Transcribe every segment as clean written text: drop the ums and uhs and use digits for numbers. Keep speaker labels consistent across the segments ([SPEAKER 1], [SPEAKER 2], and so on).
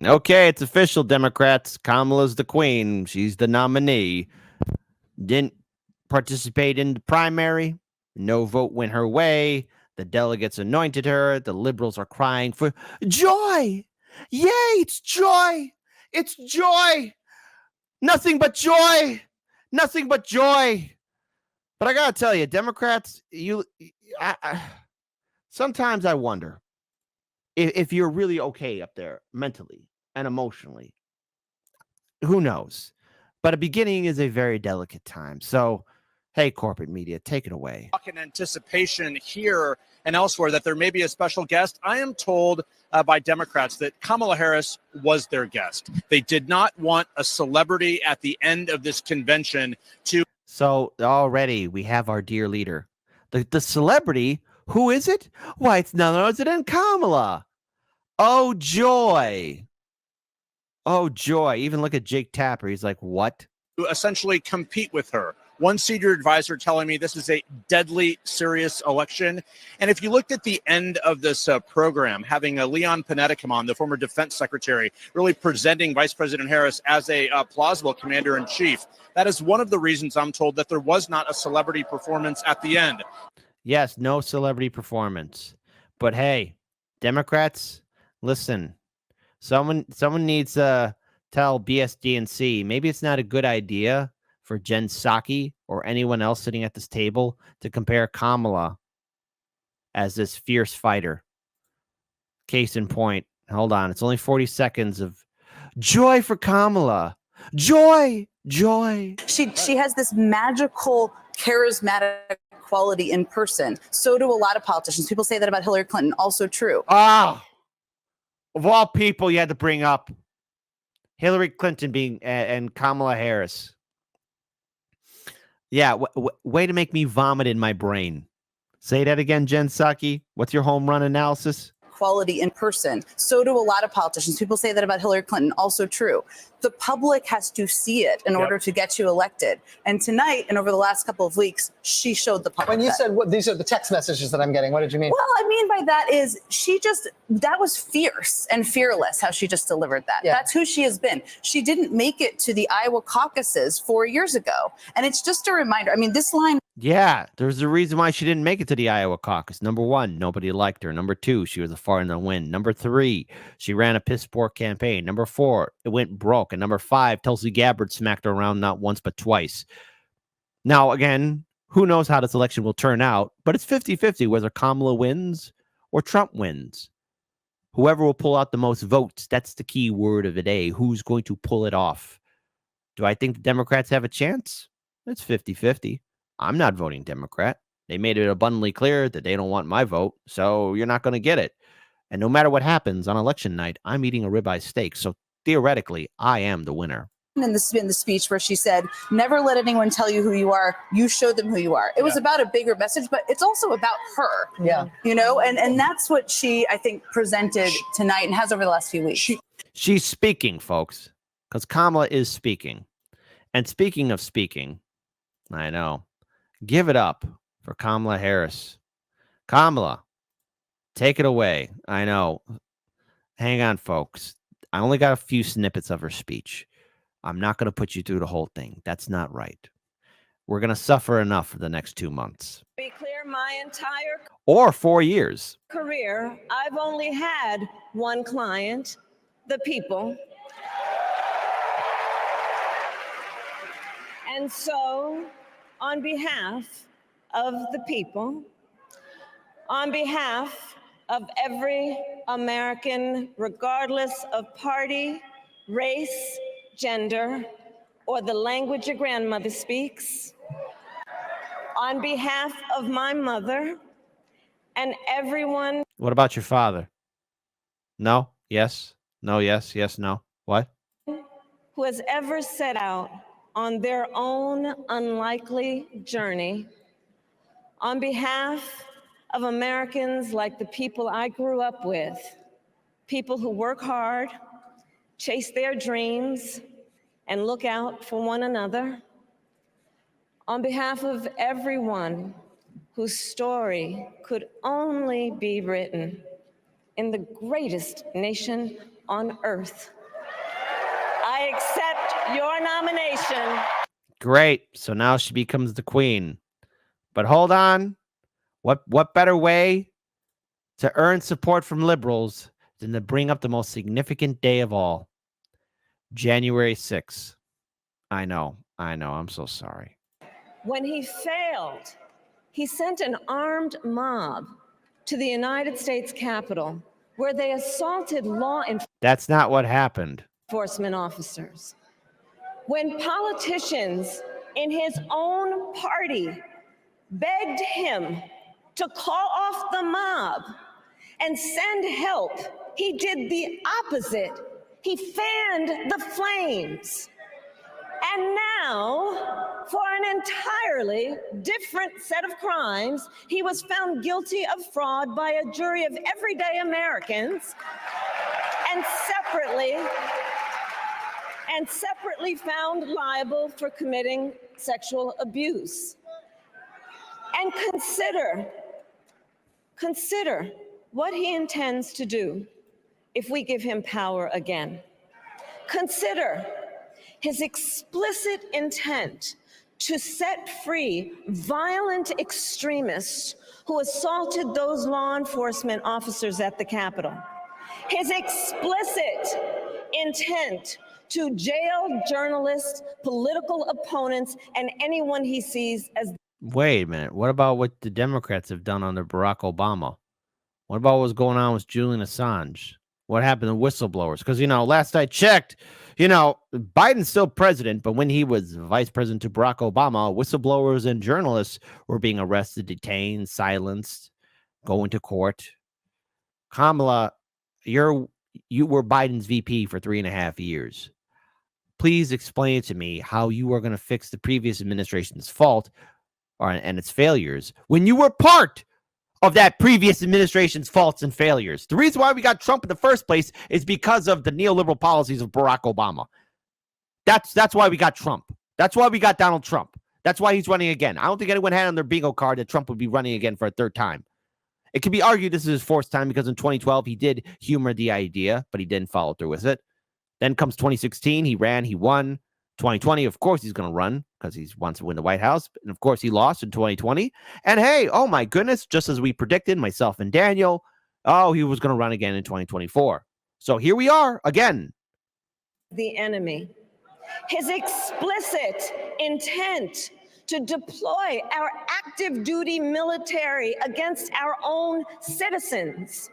[SPEAKER 1] Okay, it's official, Democrats. Kamala's the queen. She's the nominee. Didn't participate in the primary. No vote went her way. The delegates anointed her. The liberals are crying for joy. Yay, it's joy. It's joy. Nothing but joy. Nothing but joy. But I got to tell you, Democrats, sometimes I wonder if you're really okay up there mentally and emotionally. Who knows? But a beginning is a very delicate time. So, hey, corporate media, take it away.
[SPEAKER 2] In anticipation here and elsewhere that there may be a special guest, I am told by Democrats that Kamala Harris was their guest. They did not want a celebrity at the end of this convention to.
[SPEAKER 1] So already we have our dear leader. The celebrity, who is it? Why, it's none other than Kamala. Oh, joy. Oh, joy. Even look at Jake Tapper. He's like, what?
[SPEAKER 2] To essentially compete with her. One senior advisor telling me this is a deadly serious election. And if you looked at the end of this program, having Leon Panetta come on, the former defense secretary, really presenting Vice President Harris as a plausible commander in chief, that is one of the reasons I'm told that there was not a celebrity performance at the end.
[SPEAKER 1] Yes, no celebrity performance. But hey, Democrats, listen, someone needs to tell BSDNC, maybe it's not a good idea for Jen Psaki or anyone else sitting at this table to compare Kamala as this fierce fighter. Case in point, hold on, it's only 40 seconds of joy for Kamala. Joy, joy.
[SPEAKER 3] She has this magical, charismatic quality in person. So do a lot of politicians. People say that about Hillary Clinton. Also true.
[SPEAKER 1] Ah, of all people you had to bring up Hillary Clinton being and Kamala Harris. Yeah, way to make me vomit in my brain. Say that again, Jen Psaki. What's your home run analysis?
[SPEAKER 3] Quality in person. So do a lot of politicians. People say that about Hillary Clinton. Also true. The public has to see it in order to get you elected. And tonight, and over the last couple of weeks, she showed the public.
[SPEAKER 4] When you said these are the text messages that I'm getting, what did you mean?
[SPEAKER 3] Well, I mean by that is that was fierce and fearless how she just delivered that. Yeah. That's who she has been. She didn't make it to the Iowa caucuses 4 years ago. And it's just a reminder. I mean, this line.
[SPEAKER 1] Yeah, there's a reason why she didn't make it to the Iowa caucus. Number one, nobody liked her. Number two, she was a far in the wind. Number three, she ran a piss poor campaign. Number four, it went broke. And number five, Tulsi Gabbard smacked her around not once but twice. Now, again, who knows how this election will turn out, but it's 50-50 whether Kamala wins or Trump wins. Whoever will pull out the most votes, that's the key word of the day. Who's going to pull it off? Do I think the Democrats have a chance? It's 50-50. I'm not voting Democrat. They made it abundantly clear that they don't want my vote, so you're not going to get it. And no matter what happens on election night, I'm eating a ribeye steak. So theoretically, I am the winner.
[SPEAKER 3] In the speech where she said, never let anyone tell you who you are. You show them who you are. It was about a bigger message, but it's also about her. Yeah. You know, and that's what she, I think, presented tonight and has over the last few weeks.
[SPEAKER 1] She's speaking, folks, because Kamala is speaking. And speaking of speaking, I know. Give it up for Kamala Harris. Kamala, take it away. I know. Hang on, folks. I only got a few snippets of her speech. I'm not going to put you through the whole thing. That's not right. We're going to suffer enough for the next 2 months.
[SPEAKER 5] Be clear, my entire
[SPEAKER 1] or 4 years.
[SPEAKER 5] Career, I've only had one client, the people. And so, on behalf of the people, on behalf of every American, regardless of party, race, gender, or the language your grandmother speaks, on behalf of my mother and everyone.
[SPEAKER 1] What about your father? No, yes, no, yes, yes, no. What?
[SPEAKER 5] Who has ever set out on their own unlikely journey, on behalf of Americans like the people I grew up with, people who work hard, chase their dreams, and look out for one another, on behalf of everyone whose story could only be written in the greatest nation on earth, I accept your nomination.
[SPEAKER 1] Great. So now she becomes the queen. But hold on. What better way to earn support from liberals than to bring up the most significant day of all, January 6th. I know. I'm so sorry.
[SPEAKER 5] When he failed, he sent an armed mob to the United States Capitol where they assaulted law
[SPEAKER 1] That's not what happened.
[SPEAKER 5] enforcement officers. When politicians in his own party begged him to call off the mob and send help, he did the opposite. He fanned the flames. And now, for an entirely different set of crimes, he was found guilty of fraud by a jury of everyday Americans and separately found liable for committing sexual abuse. And consider what he intends to do if we give him power again. Consider his explicit intent to set free violent extremists who assaulted those law enforcement officers at the Capitol. His explicit intent to jail journalists, political opponents, and anyone he sees as...
[SPEAKER 1] Wait a minute. What about what the Democrats have done under Barack Obama? What about what's going on with Julian Assange? What happened to whistleblowers? Because, last I checked, Biden's still president, but when he was vice president to Barack Obama, whistleblowers and journalists were being arrested, detained, silenced, going to court. Kamala, you were Biden's VP for 3.5 years. Please explain to me how you are going to fix the previous administration's fault and its failures when you were part of that previous administration's faults and failures. The reason why we got Trump in the first place is because of the neoliberal policies of Barack Obama. That's why we got Trump. That's why we got Donald Trump. That's why he's running again. I don't think anyone had on their bingo card that Trump would be running again for a third time. It can be argued this is his fourth time because in 2012 he did humor the idea, but he didn't follow through with it. Then comes 2016, he ran, he won. 2020, of course, he's going to run because he wants to win the White House. And of course, he lost in 2020. And hey, oh my goodness, just as we predicted, myself and Daniel, he was going to run again in 2024. So here we are again.
[SPEAKER 5] The enemy. His explicit intent to deploy our active duty military against our own citizens.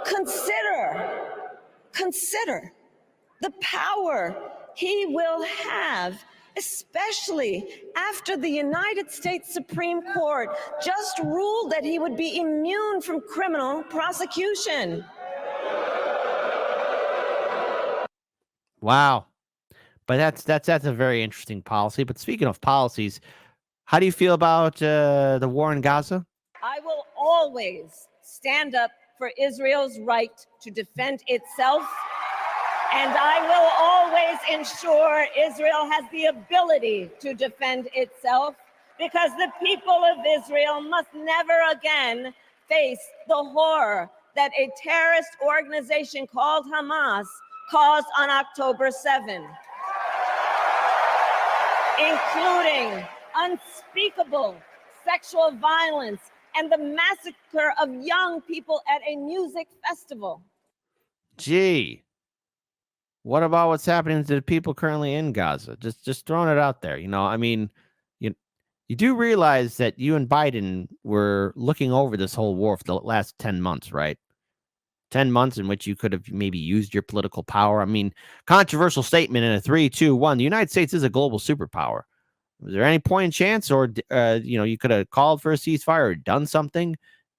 [SPEAKER 5] Consider the power he will have, especially after the United States Supreme Court just ruled that he would be immune from criminal prosecution.
[SPEAKER 1] Wow. But that's a very interesting policy. But speaking of policies, how do you feel about the war in Gaza?
[SPEAKER 5] I will always stand up for Israel's right to defend itself. And I will always ensure Israel has the ability to defend itself, because the people of Israel must never again face the horror that a terrorist organization called Hamas caused on October 7, including unspeakable sexual violence and the massacre of young people at a music festival.
[SPEAKER 1] Gee. What about what's happening to the people currently in Gaza? Just throwing it out there. You do realize that you and Biden were looking over this whole war for the last 10 months, right? 10 months in which you could have maybe used your political power. I mean, controversial statement in a 3, 2, 1. The United States is a global superpower. Was there any point in chance or, you could have called for a ceasefire or done something?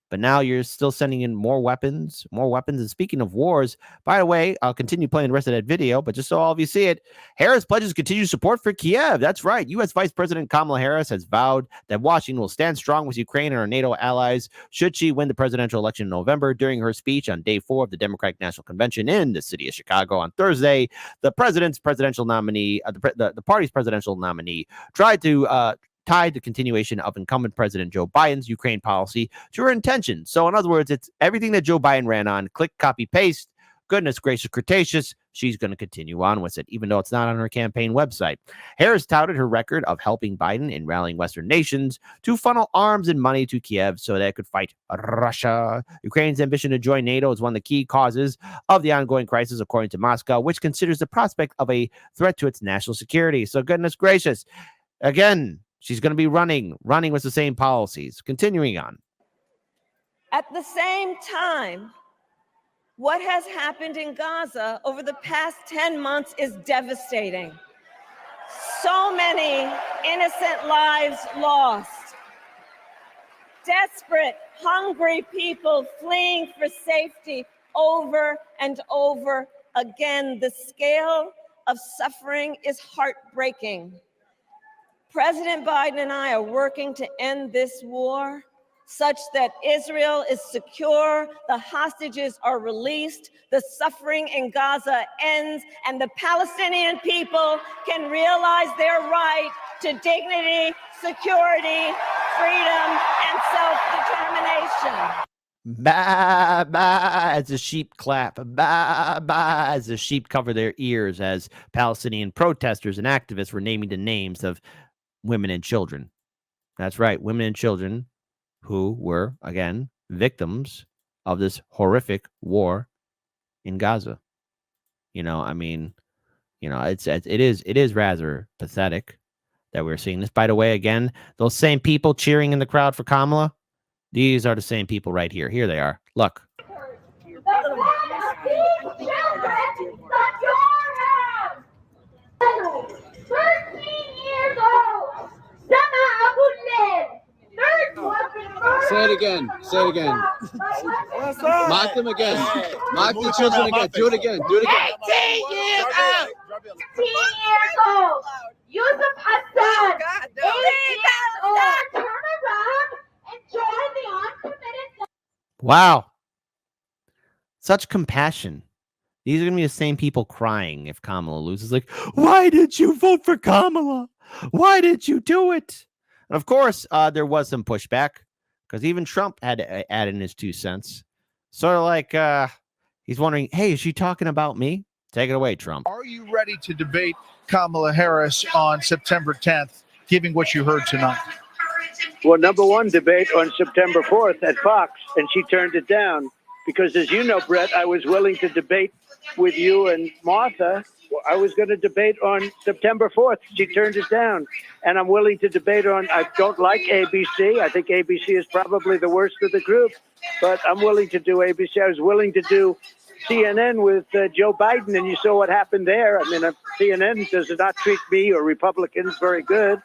[SPEAKER 1] But now you're still sending in more weapons. And speaking of wars, by the way, I'll continue playing the rest of that video, but just so all of you see it, Harris pledges continued support for Kiev. That's right. U.S. Vice President Kamala Harris has vowed that Washington will stand strong with Ukraine and our NATO allies should she win the presidential election in November. During her speech on day 4 of the Democratic National Convention in the city of Chicago on Thursday, the party's presidential nominee tried to tied the continuation of incumbent President Joe Biden's Ukraine policy to her intentions. So in other words, it's everything that Joe Biden ran on. Click, copy, paste. Goodness gracious, Cretaceous. she's going to continue on with it, even though it's not on her campaign website. Harris touted her record of helping Biden in rallying Western nations to funnel arms and money to Kiev so that it could fight Russia. Ukraine's ambition to join NATO is one of the key causes of the ongoing crisis, according to Moscow, which considers the prospect of a threat to its national security. So goodness gracious. Again, she's going to be running with the same policies. Continuing on.
[SPEAKER 5] At the same time, what has happened in Gaza over the past 10 months is devastating. So many innocent lives lost. Desperate, hungry people fleeing for safety over and over again. The scale of suffering is heartbreaking. President Biden and I are working to end this war such that Israel is secure, the hostages are released, the suffering in Gaza ends, and the Palestinian people can realize their right to dignity, security, freedom, and self-determination.
[SPEAKER 1] Bah, bah, as the sheep clap. Bah, bah, as the sheep cover their ears as Palestinian protesters and activists were naming the names of women and children. That's right, women and children who were, again, victims of this horrific war in Gaza. You know, I mean, you know, it is rather pathetic that we're seeing this. By the way, again, those same people cheering in the crowd for Kamala, these are the same people right here. Here they are. Look.
[SPEAKER 6] Say it again. Say it again. Mock them again. Mock the children again. Do it again. Do it again.
[SPEAKER 7] 18 years old. 18 years old. Yusuf Hassan. 18 years old. Turn around and join the uncommitted.
[SPEAKER 1] Wow. Such compassion. These are going to be the same people crying if Kamala loses. Like, why did you vote for Kamala? Why did you do it? And of course, there was some pushback because even Trump had to add in his 2 cents. Sort of like he's wondering, hey, is she talking about me? Take it away, Trump.
[SPEAKER 8] Are you ready to debate Kamala Harris on September 10th, given what you heard tonight?
[SPEAKER 9] Well, number one debate on September 4th at Fox, and she turned it down because, as you know, Brett, I was willing to debate with you and Martha. I was going to debate on September 4th. She turned it down. And I'm willing to debate on, I don't like ABC. I think ABC is probably the worst of the group, but I'm willing to do ABC. I was willing to do CNN with Joe Biden, and you saw what happened there. I mean, CNN does not treat me or Republicans very good,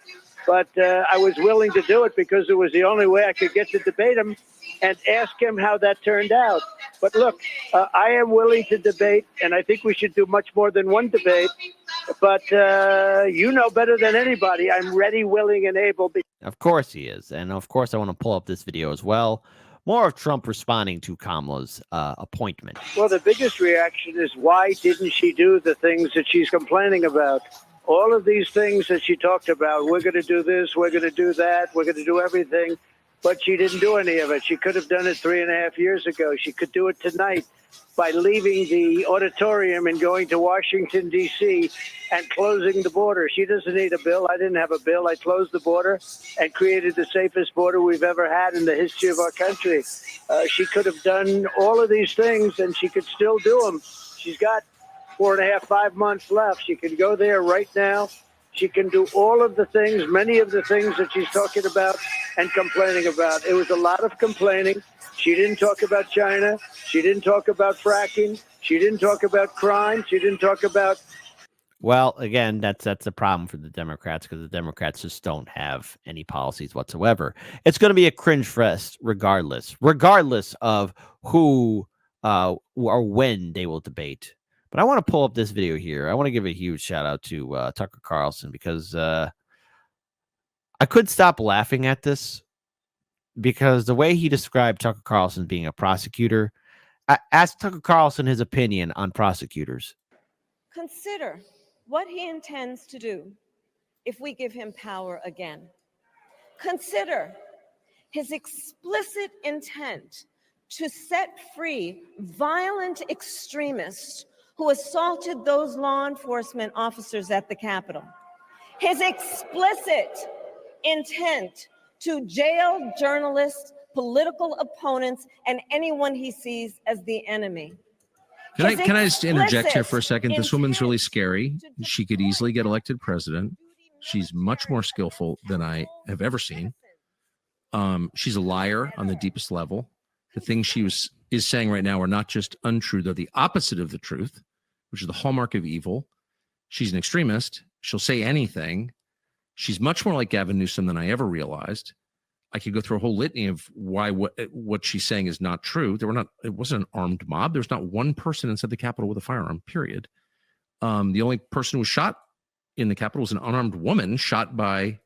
[SPEAKER 9] but I was willing to do it because it was the only way I could get to debate him and ask him how that turned out. But look, I am willing to debate, and I think we should do much more than one debate. But you know better than anybody, I'm ready, willing, and able.
[SPEAKER 1] Of course he is. And of course, I want to pull up this video as well. More of Trump responding to Kamala's appointment.
[SPEAKER 9] Well, the biggest reaction is, why didn't she do the things that she's complaining about? All of these things that she talked about, we're going to do this, we're going to do that, we're going to do everything. But she didn't do any of it. She could have done it 3.5 years ago. She could do it tonight by leaving the auditorium and going to Washington, D.C. and closing the border. She doesn't need a bill. I didn't have a bill. I closed the border and created the safest border we've ever had in the history of our country. She could have done all of these things, and she could still do them. She's got 4.5, 5 months left. She can go there right now. She can do all of the things, many of the things that she's talking about and complaining about. It was a lot of complaining. She didn't talk about China. She didn't talk about fracking. She didn't talk about crime. She didn't talk about.
[SPEAKER 1] Well, again, that's a problem for the Democrats because the Democrats just don't have any policies whatsoever. It's going to be a cringe fest regardless of who or when they will debate. But I want to pull up this video here. I want to give a huge shout out to Tucker Carlson because I could stop laughing at this because the way he described Tucker Carlson being a prosecutor. I asked Tucker Carlson his opinion on prosecutors.
[SPEAKER 5] Consider what he intends to do if we give him power again. Consider his explicit intent to set free violent extremists who assaulted those law enforcement officers at the Capitol. His explicit intent to jail journalists, political opponents, and anyone he sees as the enemy.
[SPEAKER 10] Can I just interject here for a second? This woman's really scary. She could easily get elected president. She's much more skillful than I have ever seen. She's a liar on the deepest level. The things she is saying right now are not just untrue, they're the opposite of the truth, which is the hallmark of evil. She's an extremist. She'll say anything. She's much more like Gavin Newsom than I ever realized. I could go through a whole litany of why what she's saying is not true. It wasn't an armed mob. There's not one person inside the Capitol with a firearm, period. The only person who was shot in the Capitol was an unarmed woman shot by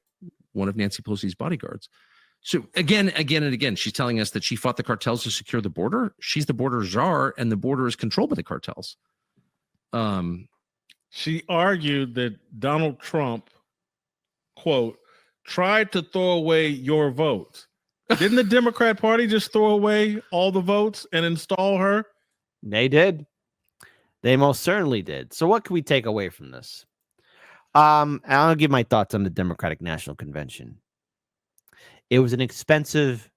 [SPEAKER 10] one of Nancy Pelosi's bodyguards. So again and again, she's telling us that she fought the cartels to secure the border. She's the border czar, and the border is controlled by the cartels.
[SPEAKER 11] She argued that Donald Trump, quote, tried to throw away your votes. Didn't the Democrat Party just throw away all the votes and install her?
[SPEAKER 1] They did. They most certainly did. So what can we take away from this? I'll give my thoughts on the Democratic National Convention. It was an expensive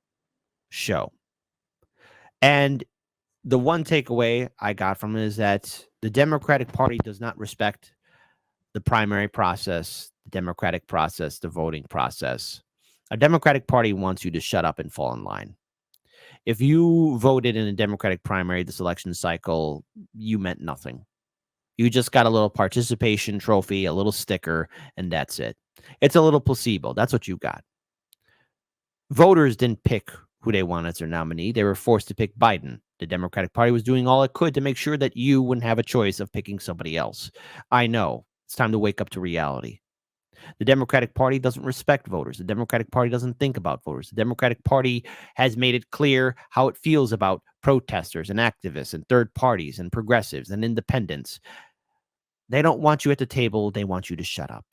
[SPEAKER 1] show. And the one takeaway I got from it is that the Democratic Party does not respect the primary process, the democratic process, the voting process. A Democratic Party wants you to shut up and fall in line. If you voted in a Democratic primary this election cycle, you meant nothing. You just got a little participation trophy, a little sticker, and that's it. It's a little placebo. That's what you got. Voters didn't pick who they wanted as their nominee. They were forced to pick Biden. The Democratic Party was doing all it could to make sure that you wouldn't have a choice of picking somebody else. I know. It's time to wake up to reality. The Democratic Party doesn't respect voters. The Democratic Party doesn't think about voters. The Democratic Party has made it clear how it feels about protesters and activists and third parties and progressives and independents. They don't want you at the table. They want you to shut up.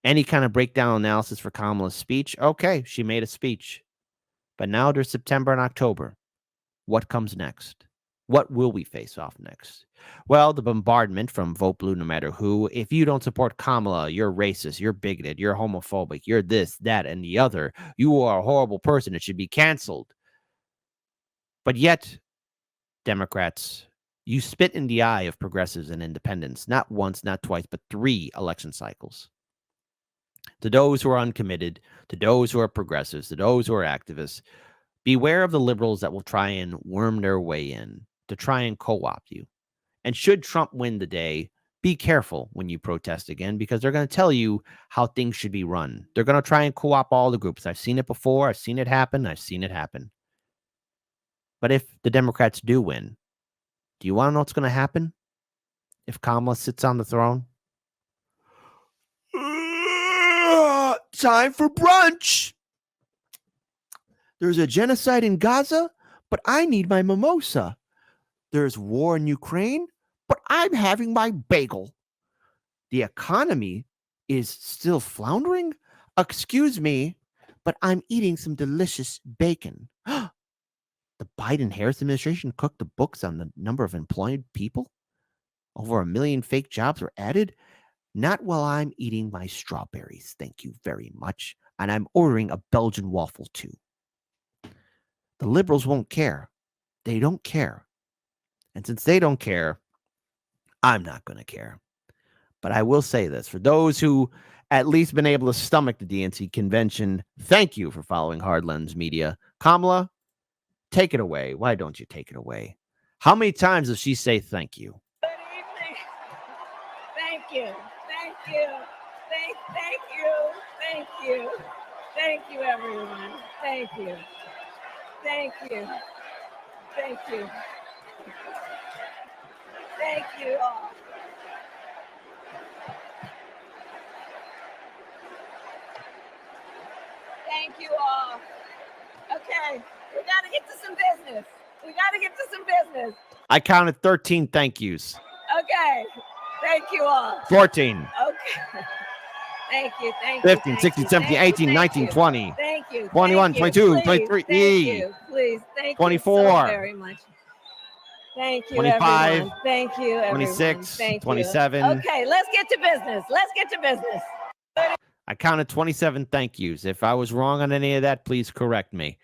[SPEAKER 1] Any kind of breakdown analysis for Kamala's speech? Okay, she made a speech. But now there's September and October. What comes next? What will we face off next? Well, the bombardment from Vote Blue no matter who. If you don't support Kamala, you're racist, you're bigoted, you're homophobic, you're this, that, and the other. You are a horrible person. It should be canceled. But yet, Democrats, you spit in the eye of progressives and independents, not once, not twice, but 3 election cycles. To those who are uncommitted, to those who are progressives, to those who are activists, beware of the liberals that will try and worm their way in to try and co-opt you. And should Trump win the day, be careful when you protest again, because they're going to tell you how things should be run. They're going to try and co-opt all the groups. I've seen it before. I've seen it happen. I've seen it happen. But if the Democrats do win, do you want to know what's going to happen if Kamala sits on the throne? Time for brunch. There's a genocide in Gaza, but I need my mimosa. There's war in Ukraine, but I'm having my bagel. The economy is still floundering. Excuse me, but I'm eating some delicious bacon. The Biden-Harris administration cooked the books on the number of employed people. Over 1 million fake jobs were added. Not while I'm eating my strawberries. Thank you very much. And I'm ordering a Belgian waffle too. The liberals won't care. They don't care. And since they don't care, I'm not going to care. But I will say this. For those who at least been able to stomach the DNC convention, thank you for following Hard Lens Media. Kamala, take it away. Why don't you take it away? How many times does she say thank you?
[SPEAKER 5] Good evening. Thank you. Thank you. Thank you. Thank you. Thank you, everyone. Thank you. Thank you. Thank you. Thank you all. Thank you all. Okay, we got to get to some business.
[SPEAKER 1] I counted 13 thank yous.
[SPEAKER 5] Okay, thank you all.
[SPEAKER 1] 14.
[SPEAKER 5] Okay. Thank you.
[SPEAKER 1] 15, 16, 17, 18, 19, 20.
[SPEAKER 5] Thank you.
[SPEAKER 1] 21, 22, 23.
[SPEAKER 5] Thank you. Please. Thank
[SPEAKER 1] 24.
[SPEAKER 5] you so very much. Thank you,
[SPEAKER 1] 25,
[SPEAKER 5] everyone. Thank you, everyone.
[SPEAKER 1] 26,
[SPEAKER 5] Thank
[SPEAKER 1] 27.
[SPEAKER 5] You. Okay, let's get to business. Let's get to business.
[SPEAKER 1] I counted 27 thank yous. If I was wrong on any of that, please correct me.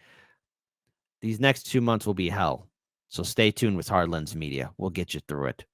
[SPEAKER 1] These next 2 months will be hell. So stay tuned with Hard Lens Media. We'll get you through it.